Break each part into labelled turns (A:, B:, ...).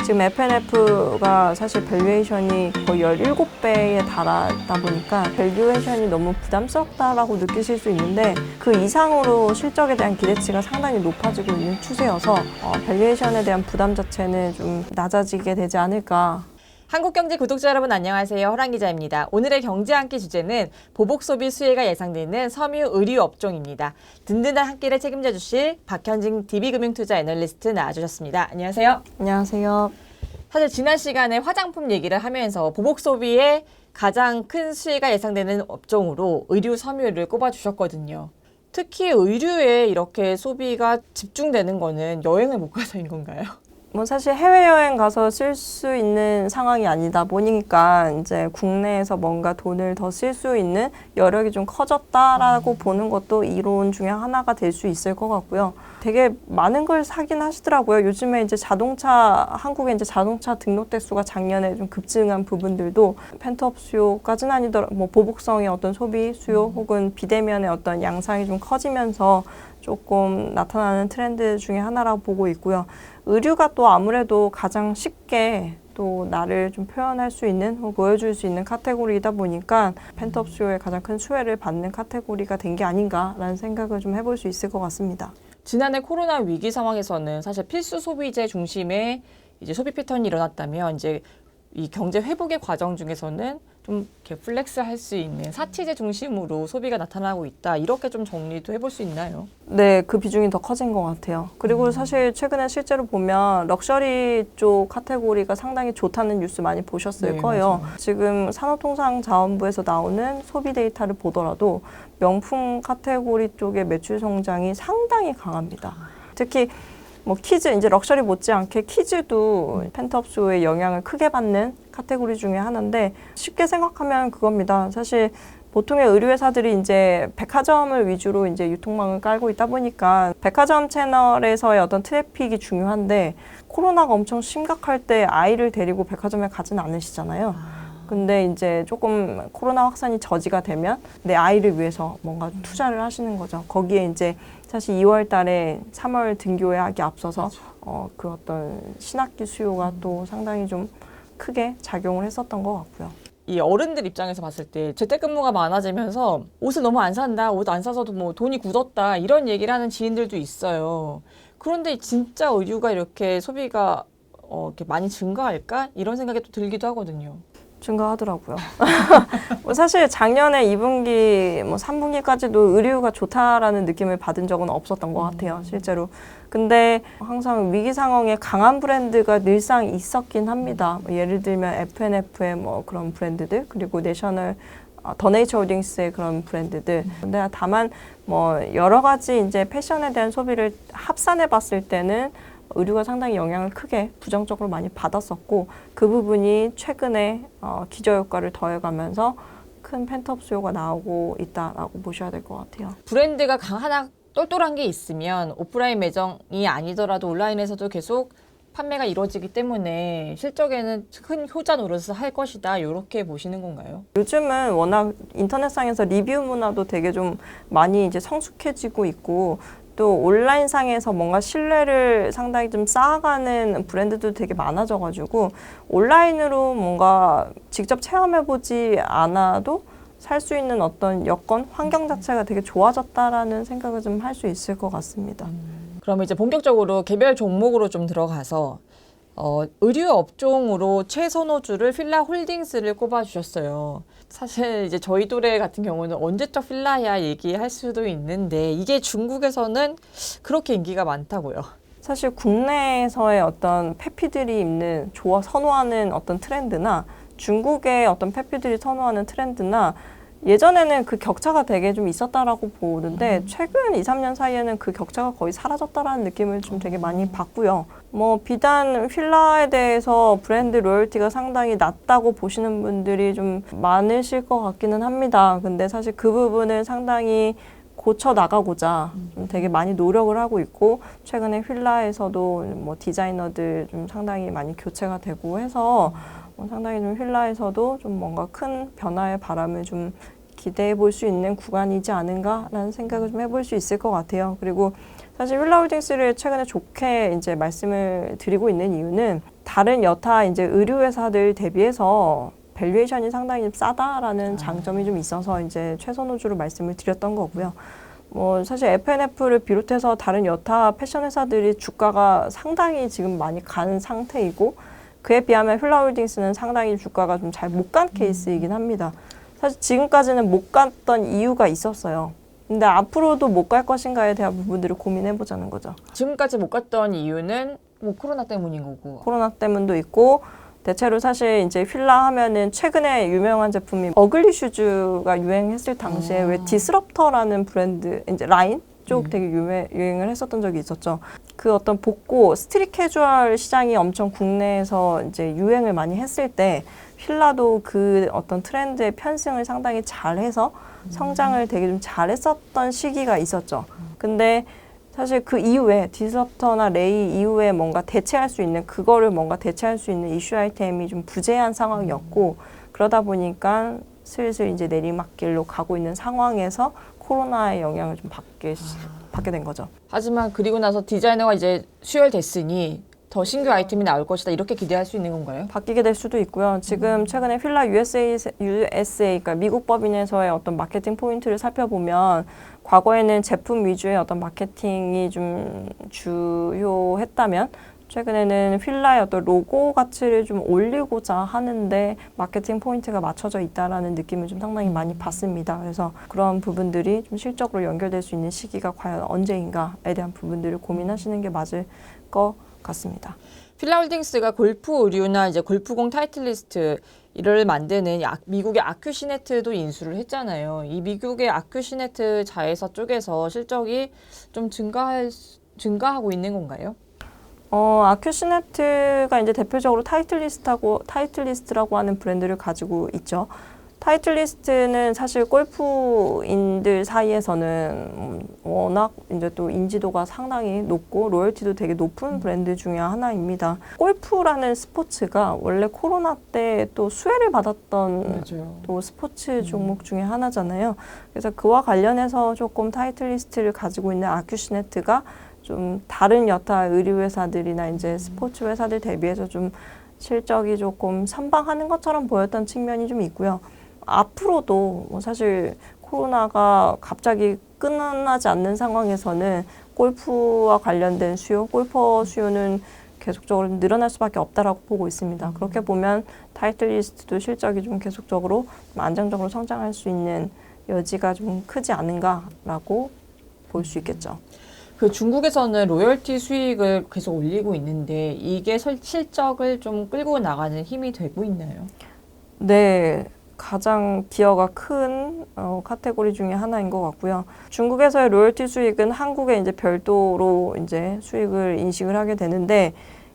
A: 지금 FNF가 사실 밸류에이션이 거의 17배에 달하다 보니까 밸류에이션이 너무 부담스럽다라고 느끼실 수 있는데 그 이상으로 실적에 대한 기대치가 상당히 높아지고 있는 추세여서 밸류에이션에 대한 부담 자체는 좀 낮아지게 되지 않을까.
B: 한국경제 구독자 여러분 안녕하세요. 호랑 기자입니다. 오늘의 경제 한 끼 주제는 보복 소비 수혜가 예상되는 섬유 의류 업종입니다. 든든한 한 끼를 책임져 주실 박현진 DB금융투자 애널리스트 나와주셨습니다. 안녕하세요.
A: 안녕하세요.
B: 사실 지난 시간에 화장품 얘기를 하면서 보복 소비에 가장 큰 수혜가 예상되는 업종으로 의류 섬유를 꼽아주셨거든요. 특히 의류에 이렇게 소비가 집중되는 거는 여행을 못 가서인 건가요?
A: 뭐 사실 해외여행 가서 쓸 수 있는 상황이 아니다 보니까 이제 국내에서 뭔가 돈을 더 쓸 수 있는 여력이 좀 커졌다라고 보는 것도 이론 중에 하나가 될 수 있을 것 같고요. 되게 많은 걸 사긴 하시더라고요. 요즘에 이제 한국의 이제 자동차 등록 대수가 작년에 좀 급증한 부분들도 펜트업 수요까지는 아니더라도 뭐 보복성의 어떤 소비 수요 혹은 비대면의 어떤 양상이 좀 커지면서 조금 나타나는 트렌드 중에 하나라고 보고 있고요. 의류가 또 아무래도 가장 쉽게 또 나를 좀 표현할 수 있는 혹은 보여줄 수 있는 카테고리이다 보니까 펜트업 수요에 가장 큰 수혜를 받는 카테고리가 된 게 아닌가라는 생각을 좀 해볼 수 있을 것 같습니다.
B: 지난해 코로나 위기 상황에서는 사실 필수 소비재 중심의 이제 소비 패턴이 일어났다면 이제 이 경제 회복의 과정 중에서는 좀 이렇게 플렉스 할 수 있는 사치재 중심으로 소비가 나타나고 있다. 이렇게 좀 정리도 해볼 수 있나요?
A: 네, 그 비중이 더 커진 것 같아요. 그리고 사실 최근에 실제로 보면 럭셔리 쪽 카테고리가 상당히 좋다는 뉴스 많이 보셨을 거예요.
B: 맞아요.
A: 지금 산업통상자원부에서 나오는 소비 데이터를 보더라도 명품 카테고리 쪽의 매출 성장이 상당히 강합니다. 특히 뭐 키즈, 이제 럭셔리 못지않게 키즈도 펜트업 수요의 영향을 크게 받는 카테고리 중에 하나인데 쉽게 생각하면 그겁니다. 사실 보통의 의류회사들이 이제 백화점을 위주로 이제 유통망을 깔고 있다 보니까 백화점 채널에서의 어떤 트래픽이 중요한데 코로나가 엄청 심각할 때 아이를 데리고 백화점에 가지는 않으시잖아요. 근데 이제 조금 코로나 확산이 저지가 되면 내 아이를 위해서 뭔가 투자를 하시는 거죠. 거기에 이제 사실 2월 달에 3월 등교하기 앞서서 그 어떤 신학기 수요가 또 상당히 좀 크게 작용을 했었던 것 같고요.
B: 이 어른들 입장에서 봤을 때 재택근무가 많아지면서 옷을 너무 안 산다. 옷 안 사서도 뭐 돈이 굳었다. 이런 얘기를 하는 지인들도 있어요. 그런데 진짜 의류가 이렇게 소비가 이렇게 많이 증가할까? 이런 생각이 또 들기도 하거든요.
A: 증가하더라고요. 뭐 사실 작년에 2분기, 뭐 3분기까지도 의류가 좋다라는 느낌을 받은 적은 없었던 것 같아요, 실제로. 근데 항상 위기 상황에 강한 브랜드가 늘상 있었긴 합니다. 뭐 예를 들면 FNF의 뭐 그런 브랜드들, 그리고 더 네이처 홀딩스의 그런 브랜드들. 근데 다만 뭐 여러 가지 이제 패션에 대한 소비를 합산해 봤을 때는 의류가 상당히 영향을 크게 부정적으로 많이 받았었고 그 부분이 최근에 기저효과를 더해가면서 큰 펜트업 수요가 나오고 있다라고 보셔야 될 것 같아요.
B: 브랜드가 하나 똘똘한 게 있으면 오프라인 매장이 아니더라도 온라인에서도 계속 판매가 이루어지기 때문에 실적에는 큰 효자 노릇을 할 것이다. 이렇게 보시는 건가요?
A: 요즘은 워낙 인터넷상에서 리뷰 문화도 되게 좀 많이 이제 성숙해지고 있고 또 온라인상에서 뭔가 신뢰를 상당히 좀 쌓아가는 브랜드도 되게 많아져가지고 온라인으로 뭔가 직접 체험해보지 않아도 살 수 있는 어떤 여건, 환경 자체가 되게 좋아졌다라는 생각을 좀 할 수 있을 것 같습니다.
B: 그럼 이제 본격적으로 개별 종목으로 좀 들어가서 의류 업종으로 최선호주를 필라홀딩스를 꼽아주셨어요. 사실 이제 저희 또래 같은 경우는 언제적 필라야 얘기할 수도 있는데 이게 중국에서는 그렇게 인기가 많다고요.
A: 사실 국내에서의 어떤 페피들이 선호하는 어떤 트렌드나 중국의 어떤 페피들이 선호하는 트렌드나 예전에는 그 격차가 되게 좀 있었다라고 보는데 최근 2, 3년 사이에는 그 격차가 거의 사라졌다라는 느낌을 좀 되게 많이 받고요. 뭐 비단 필라에 대해서 브랜드 로열티가 상당히 낮다고 보시는 분들이 좀 많으실 것 같기는 합니다. 근데 사실 그 부분을 상당히 고쳐 나가고자 좀 되게 많이 노력을 하고 있고 최근에 휠라에서도 뭐 디자이너들 좀 상당히 많이 교체가 되고 해서 상당히 좀 휠라에서도 좀 뭔가 큰 변화의 바람을 좀 기대해 볼 수 있는 구간이지 않은가라는 생각을 좀 해볼 수 있을 것 같아요. 그리고 사실 휠라홀딩스를 최근에 좋게 이제 말씀을 드리고 있는 이유는 다른 여타 이제 의류회사들 대비해서 밸류에이션이 상당히 싸다라는 장점이 좀 있어서 이제 최선호주로 말씀을 드렸던 거고요. 뭐 사실 F&F를 비롯해서 다른 여타 패션 회사들이 주가가 상당히 지금 많이 간 상태이고 그에 비하면 휠라홀딩스는 상당히 주가가 좀 잘 못 간 케이스이긴 합니다. 사실 지금까지는 못 갔던 이유가 있었어요. 근데 앞으로도 못 갈 것인가에 대한 부분들을 고민해보자는 거죠.
B: 지금까지 못 갔던 이유는 뭐 코로나 때문인 거고.
A: 코로나 때문도 있고 대체로 사실 이제 휠라 하면은 최근에 유명한 제품이 어글리 슈즈가 유행했을 당시에 왜 디스럽터라는 브랜드 이제 라인 쪽 되게 유행을 했었던 적이 있었죠. 그 어떤 복고 스트릿 캐주얼 시장이 엄청 국내에서 이제 유행을 많이 했을 때 휠라도 그 어떤 트렌드의 편승을 상당히 잘해서 성장을 되게 좀 잘했었던 시기가 있었죠. 근데 사실 그 이후에 디스럽터나 레이 이후에 뭔가 대체할 수 있는 그거를 뭔가 대체할 수 있는 이슈 아이템이 좀 부재한 상황이었고 그러다 보니까 슬슬 이제 내리막길로 가고 있는 상황에서 코로나의 영향을 좀 받게 된 거죠.
B: 하지만 그리고 나서 디자이너가 이제 수혈됐으니 더 신규 아이템이 나올 것이다 이렇게 기대할 수 있는 건가요?
A: 바뀌게 될 수도 있고요. 지금 최근에 휠라 USA 그러니까 미국 법인에서의 어떤 마케팅 포인트를 살펴보면 과거에는 제품 위주의 어떤 마케팅이 좀 주요했다면 최근에는 휠라의 어떤 로고 가치를 좀 올리고자 하는데 마케팅 포인트가 맞춰져 있다라는 느낌을 좀 상당히 많이 받습니다. 그래서 그런 부분들이 좀 실적으로 연결될 수 있는 시기가 과연 언제인가에 대한 부분들을 고민하시는 게 맞을 것 같습니다.
B: 휠라홀딩스가 골프 의류나 이제 골프공 타이틀리스트 이를 만드는 미국의 아큐시네트도 인수를 했잖아요. 이 미국의 아큐시네트 자회사 쪽에서 실적이 좀 증가하고 있는 건가요?
A: 아큐시네트가 이제 대표적으로 타이틀리스트라고 하는 브랜드를 가지고 있죠. 타이틀리스트는 사실 골프인들 사이에서는 워낙 이제 또 인지도가 상당히 높고 로열티도 되게 높은 브랜드 중에 하나입니다. 골프라는 스포츠가 원래 코로나 때 또 수혜를 받았던
B: 맞아요.
A: 또 스포츠 종목 중에 하나잖아요. 그래서 그와 관련해서 조금 타이틀리스트를 가지고 있는 아큐시네트가 좀 다른 여타 의류 회사들이나 이제 스포츠 회사들 대비해서 좀 실적이 조금 선방하는 것처럼 보였던 측면이 좀 있고요. 앞으로도 뭐 사실 코로나가 갑자기 끝나지 않는 상황에서는 골프와 관련된 수요, 골퍼 수요는 계속적으로 늘어날 수밖에 없다라고 보고 있습니다. 그렇게 보면 타이틀리스트도 실적이 좀 계속적으로 좀 안정적으로 성장할 수 있는 여지가 좀 크지 않은가라고 볼 수 있겠죠.
B: 그 중국에서는 로열티 수익을 계속 올리고 있는데 이게 실적을 좀 끌고 나가는 힘이 되고 있나요?
A: 네, 가장 기여가 큰 카테고리 중에 하나인 것 같고요. 중국에서의 로열티 수익은 한국에 이제 별도로 이제 수익을 인식을 하게 되는데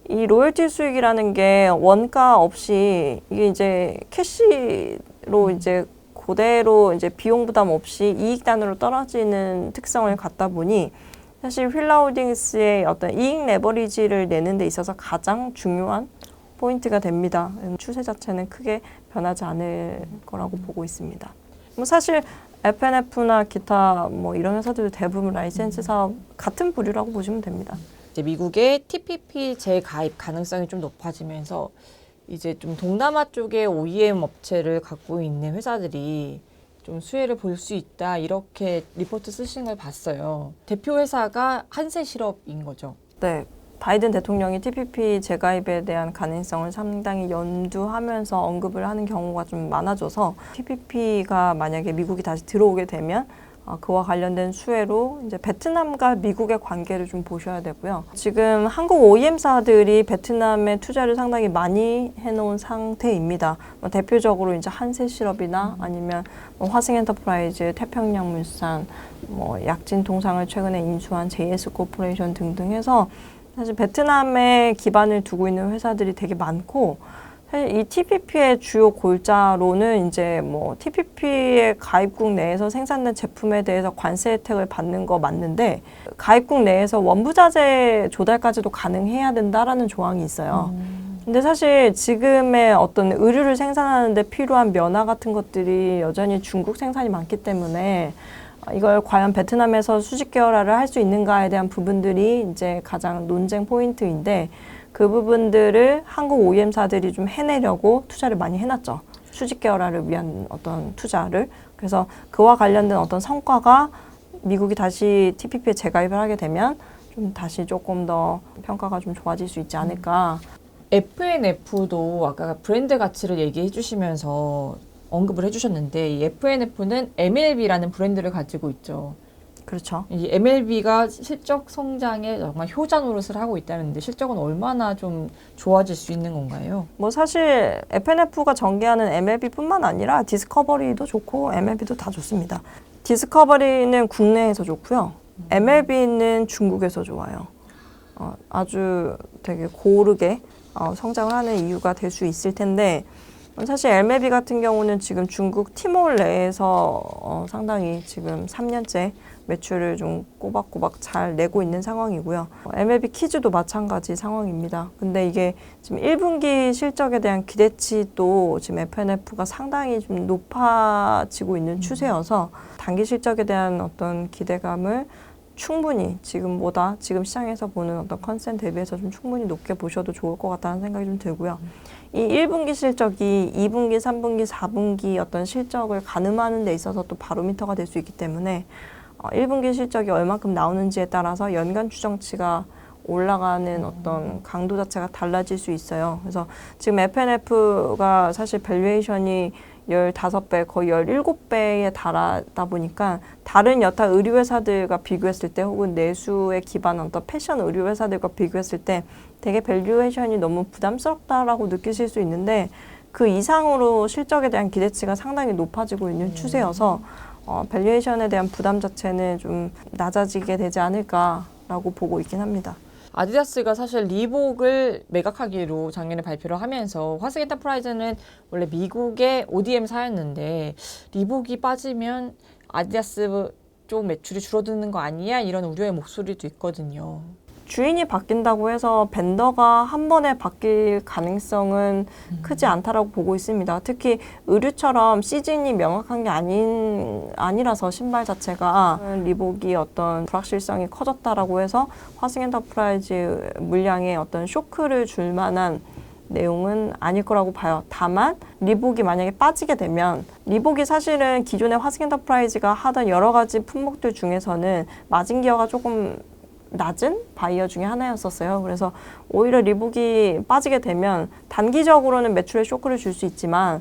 A: 이 로열티 수익이라는 게 원가 없이 이게 이제 캐시로 이제 그대로 이제 비용 부담 없이 이익 단으로 떨어지는 특성을 갖다 보니 사실 휠라홀딩스의 어떤 이익 레버리지를 내는 데 있어서 가장 중요한 포인트가 됩니다. 추세 자체는 크게 변하지 않을 거라고 보고 있습니다. 뭐 사실 F&F나 기타 뭐 이런 회사들도 대부분 라이센스 사업 같은 부류라고 보시면 됩니다.
B: 이제 미국의 TPP 재가입 가능성이 좀 높아지면서 이제 좀 동남아 쪽의 OEM 업체를 갖고 있는 회사들이 좀 수혜를 볼 수 있다 이렇게 리포트 쓰시는 걸 봤어요. 대표 회사가 한세실업인 거죠.
A: 네, 바이든 대통령이 TPP 재가입에 대한 가능성을 상당히 염두하면서 언급을 하는 경우가 좀 많아져서 TPP가 만약에 미국이 다시 들어오게 되면 그와 관련된 수혜로 이제 베트남과 미국의 관계를 좀 보셔야 되고요. 지금 한국 OEM사들이 베트남에 투자를 상당히 많이 해놓은 상태입니다. 대표적으로 이제 한세실업이나 아니면 화승엔터프라이즈, 태평양물산, 약진통상을 최근에 인수한 JS코퍼레이션 등등 해서 사실 베트남에 기반을 두고 있는 회사들이 되게 많고 사실 이 TPP의 주요 골자로는 이제 TPP의 가입국 내에서 생산된 제품에 대해서 관세 혜택을 받는 거 맞는데 가입국 내에서 원부자재 조달까지도 가능해야 된다라는 조항이 있어요. 근데 사실 지금의 어떤 의류를 생산하는데 필요한 면화 같은 것들이 여전히 중국 생산이 많기 때문에 이걸 과연 베트남에서 수직 계열화를 할 수 있는가에 대한 부분들이 이제 가장 논쟁 포인트인데 그 부분들을 한국 OEM사들이 좀 해내려고 투자를 많이 해놨죠. 수직 계열화를 위한 어떤 투자를. 그래서 그와 관련된 어떤 성과가 미국이 다시 TPP에 재가입을 하게 되면 좀 다시 조금 더 평가가 좀 좋아질 수 있지 않을까.
B: FNF도 아까 브랜드 가치를 얘기해 주시면서 언급을 해주셨는데 이 FNF는 MLB라는 브랜드를 가지고 있죠.
A: 그렇죠.
B: 이 MLB가 실적 성장에 정말 효자 노릇을 하고 있다는데 실적은 얼마나 좀 좋아질 수 있는 건가요?
A: 뭐 사실 FNF가 전개하는 MLB뿐만 아니라 디스커버리도 좋고 MLB도 다 좋습니다. 디스커버리는 국내에서 좋고요. MLB는 중국에서 좋아요. 아주 되게 고르게 성장을 하는 이유가 될 수 있을 텐데 사실 MLB 같은 경우는 지금 중국 티몰 내에서 상당히 지금 3년째 매출을 좀 꼬박꼬박 잘 내고 있는 상황이고요. MLB 키즈도 마찬가지 상황입니다. 근데 이게 지금 1분기 실적에 대한 기대치도 지금 FNF가 상당히 좀 높아지고 있는 추세여서 단기 실적에 대한 어떤 기대감을 충분히 지금보다 지금 시장에서 보는 어떤 컨센 대비해서 좀 충분히 높게 보셔도 좋을 것 같다는 생각이 좀 들고요. 이 1분기 실적이 2분기, 3분기, 4분기 어떤 실적을 가늠하는 데 있어서 또 바로미터가 될 수 있기 때문에 1분기 실적이 얼마큼 나오는지에 따라서 연간 추정치가 올라가는 어떤 강도 자체가 달라질 수 있어요. 그래서 지금 FNF가 사실 밸류에이션이 15배, 거의 17배에 달하다 보니까 다른 여타 의류회사들과 비교했을 때 혹은 내수에 기반한 어떤 패션 의류회사들과 비교했을 때 되게 밸류에이션이 너무 부담스럽다라고 느끼실 수 있는데 그 이상으로 실적에 대한 기대치가 상당히 높아지고 있는 추세여서 밸류에이션에 대한 부담 자체는 좀 낮아지게 되지 않을까라고 보고 있긴 합니다.
B: 아디다스가 사실 리복을 매각하기로 작년에 발표를 하면서 화승 엔터프라이즈는 원래 미국의 ODM사였는데 리복이 빠지면 아디다스 쪽 매출이 줄어드는 거 아니야? 이런 우려의 목소리도 있거든요.
A: 주인이 바뀐다고 해서 벤더가 한 번에 바뀔 가능성은 크지 않다라고 보고 있습니다. 특히 의류처럼 시즌이 명확한 게 아니라서 신발 자체가 리복이 어떤 불확실성이 커졌다라고 해서 화승 엔터프라이즈 물량에 어떤 쇼크를 줄 만한 내용은 아닐 거라고 봐요. 다만 리복이 만약에 빠지게 되면 리복이 사실은 기존의 화승 엔터프라이즈가 하던 여러 가지 품목들 중에서는 마진 기여가 조금 낮은 바이어 중에 하나였었어요. 그래서 오히려 리복이 빠지게 되면 단기적으로는 매출에 쇼크를 줄 수 있지만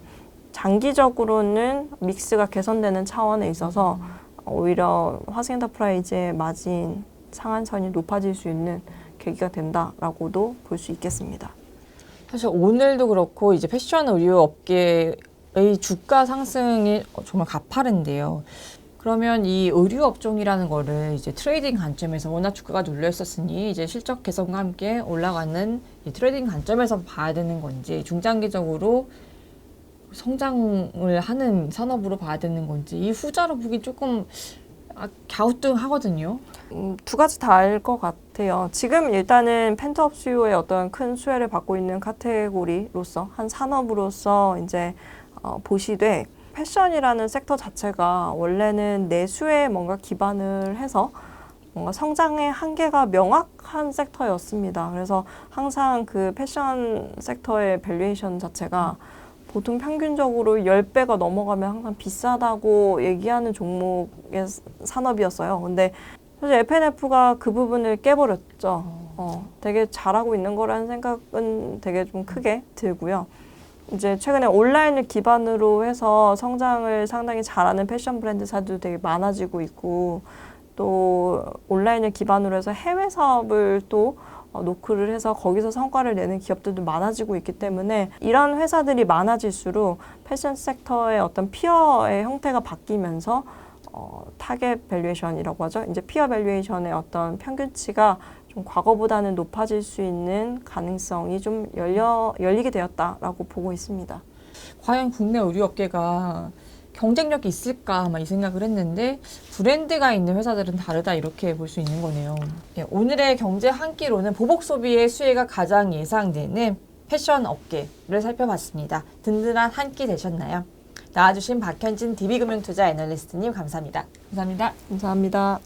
A: 장기적으로는 믹스가 개선되는 차원에 있어서 오히려 화승 엔터프라이즈의 마진 상한선이 높아질 수 있는 계기가 된다라고도 볼 수 있겠습니다.
B: 사실 오늘도 그렇고 이제 패션 의류 업계의 주가 상승이 정말 가파른데요. 그러면 이 의류 업종이라는 거를 이제 트레이딩 관점에서 워낙 주가가 눌려 있었으니 이제 실적 개선과 함께 올라가는 이 트레이딩 관점에서 봐야 되는 건지 중장기적으로 성장을 하는 산업으로 봐야 되는 건지 이 후자로 보기 조금 갸우뚱하거든요.
A: 두 가지 다일 것 같아요. 지금 일단은 펜트업 수요의 어떤 큰 수혜를 받고 있는 카테고리로서 한 산업으로서 이제 보시되 패션이라는 섹터 자체가 원래는 내수에 뭔가 기반을 해서 뭔가 성장의 한계가 명확한 섹터였습니다. 그래서 항상 그 패션 섹터의 밸류에이션 자체가 보통 평균적으로 10배가 넘어가면 항상 비싸다고 얘기하는 종목의 산업이었어요. 근데 사실 FNF가 그 부분을 깨버렸죠. 되게 잘하고 있는 거라는 생각은 되게 좀 크게 들고요. 이제 최근에 온라인을 기반으로 해서 성장을 상당히 잘하는 패션 브랜드사들도 되게 많아지고 있고 또 온라인을 기반으로 해서 해외 사업을 또 노크를 해서 거기서 성과를 내는 기업들도 많아지고 있기 때문에 이런 회사들이 많아질수록 패션 섹터의 어떤 피어의 형태가 바뀌면서 타겟 밸류에이션이라고 하죠. 이제 피어 밸류에이션의 어떤 평균치가 좀 과거보다는 높아질 수 있는 가능성이 좀 열리게 되었다라고 보고 있습니다.
B: 과연 국내 의류업계가 경쟁력이 있을까 이 생각을 했는데 브랜드가 있는 회사들은 다르다 이렇게 볼 수 있는 거네요. 예, 오늘의 경제 한 끼로는 보복 소비의 수혜가 가장 예상되는 패션 업계를 살펴봤습니다. 든든한 한 끼 되셨나요? 나와주신 박현진 DB금융투자 애널리스트님 감사합니다. 감사합니다.
A: 감사합니다.